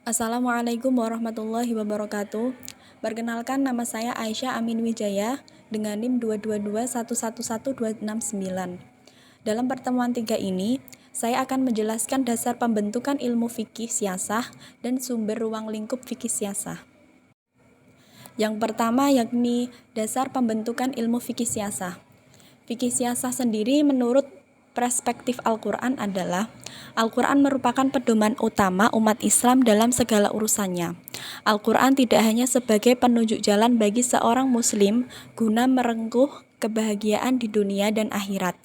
Assalamualaikum warahmatullahi wabarakatuh. Perkenalkan, nama saya Aisyah Amin Wijaya dengan NIM 222111269. Dalam pertemuan 3 ini, saya akan menjelaskan dasar pembentukan ilmu fikih siasah dan sumber ruang lingkup fikih siasah. Yang pertama yakni dasar pembentukan ilmu fikih siasah. Fikih siasah sendiri menurut perspektif Al-Quran adalah Al-Quran merupakan pedoman utama umat Islam dalam segala urusannya. Al-Quran tidak hanya sebagai penunjuk jalan bagi seorang muslim guna merengkuh kebahagiaan di dunia dan akhirat,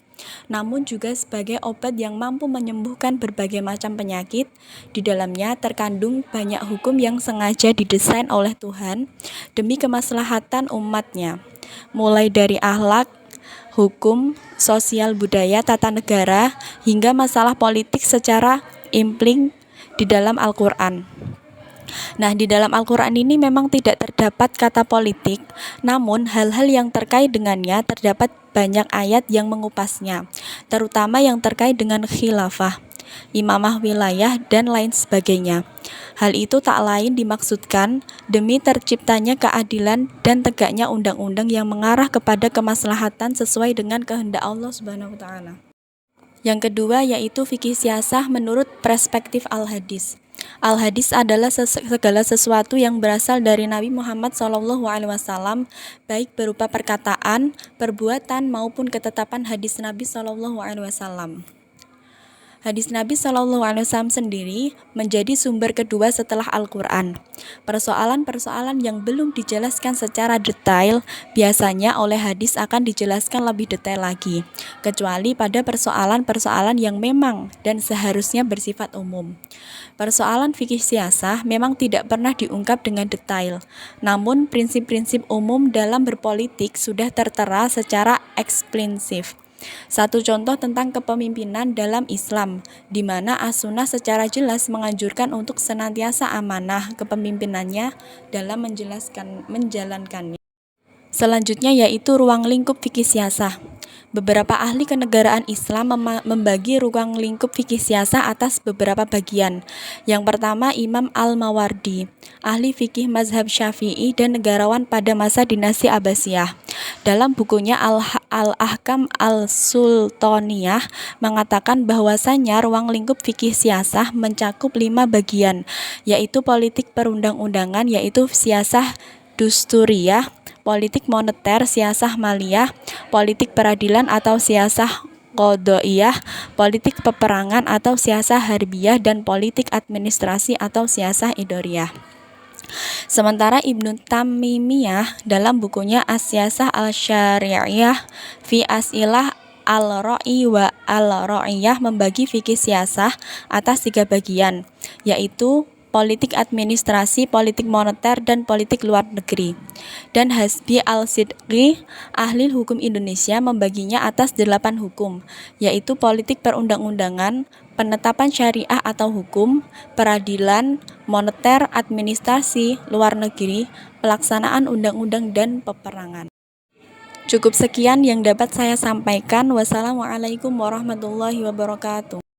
namun juga sebagai obat yang mampu menyembuhkan berbagai macam penyakit. Di dalamnya terkandung banyak hukum yang sengaja didesain oleh Tuhan demi kemaslahatan umatnya, mulai dari akhlak, hukum, sosial, budaya, tata negara, hingga masalah politik secara implik di dalam Al-Quran. Nah, di dalam Al-Quran ini memang tidak terdapat kata politik, namun hal-hal yang terkait dengannya terdapat banyak ayat yang mengupasnya, terutama yang terkait dengan khilafah, imamah wilayah, dan lain sebagainya. Hal itu tak lain dimaksudkan demi terciptanya keadilan dan tegaknya undang-undang yang mengarah kepada kemaslahatan sesuai dengan kehendak Allah Subhanahu wa taala. Yang kedua yaitu fikih siasah menurut perspektif al-hadis. Al-hadis adalah segala sesuatu yang berasal dari Nabi Muhammad SAW, baik berupa perkataan, perbuatan, maupun ketetapan hadis Nabi SAW. Hadis Nabi SAW sendiri menjadi sumber kedua setelah Al-Quran. Persoalan-persoalan yang belum dijelaskan secara detail biasanya oleh hadis akan dijelaskan lebih detail lagi, kecuali pada persoalan-persoalan yang memang dan seharusnya bersifat umum. Persoalan fikih siasah memang tidak pernah diungkap dengan detail, namun prinsip-prinsip umum dalam berpolitik sudah tertera secara eksplisit. Satu contoh tentang kepemimpinan dalam Islam, di mana as-sunnah secara jelas menganjurkan untuk senantiasa amanah kepemimpinannya dalam menjalankannya. Selanjutnya yaitu ruang lingkup fikih siasah. Beberapa ahli kenegaraan Islam membagi ruang lingkup fikih siasah atas beberapa bagian. Yang pertama, Imam Al-Mawardi, ahli fikih mazhab Syafi'i dan negarawan pada masa dinasti Abbasiyah. Dalam bukunya Al-Ahkam Al-Sultaniyah mengatakan bahwasannya ruang lingkup fikih siasah mencakup 5 bagian, yaitu politik perundang-undangan, yaitu siasah dusturiyah, politik moneter, siasah maliyah, politik peradilan atau siasah qadhaiyah, politik peperangan atau siasah harbiyah, dan politik administrasi atau siasah idoriyah. Sementara Ibnu Tamimiyah dalam bukunya As-Siyasah Al-Syari'iyah fi As'ilah Al-Ra'i wa Al-Ra'iyah membagi fikih siasah atas 3 bagian, yaitu politik administrasi, politik moneter, dan politik luar negeri. Dan Hasbi Al-Sidqi, ahli hukum Indonesia, membaginya atas 8 hukum, yaitu politik perundang-undangan, penetapan syariah atau hukum, peradilan, moneter, administrasi, luar negeri, pelaksanaan undang-undang, dan peperangan. Cukup sekian yang dapat saya sampaikan. Wassalamualaikum warahmatullahi wabarakatuh.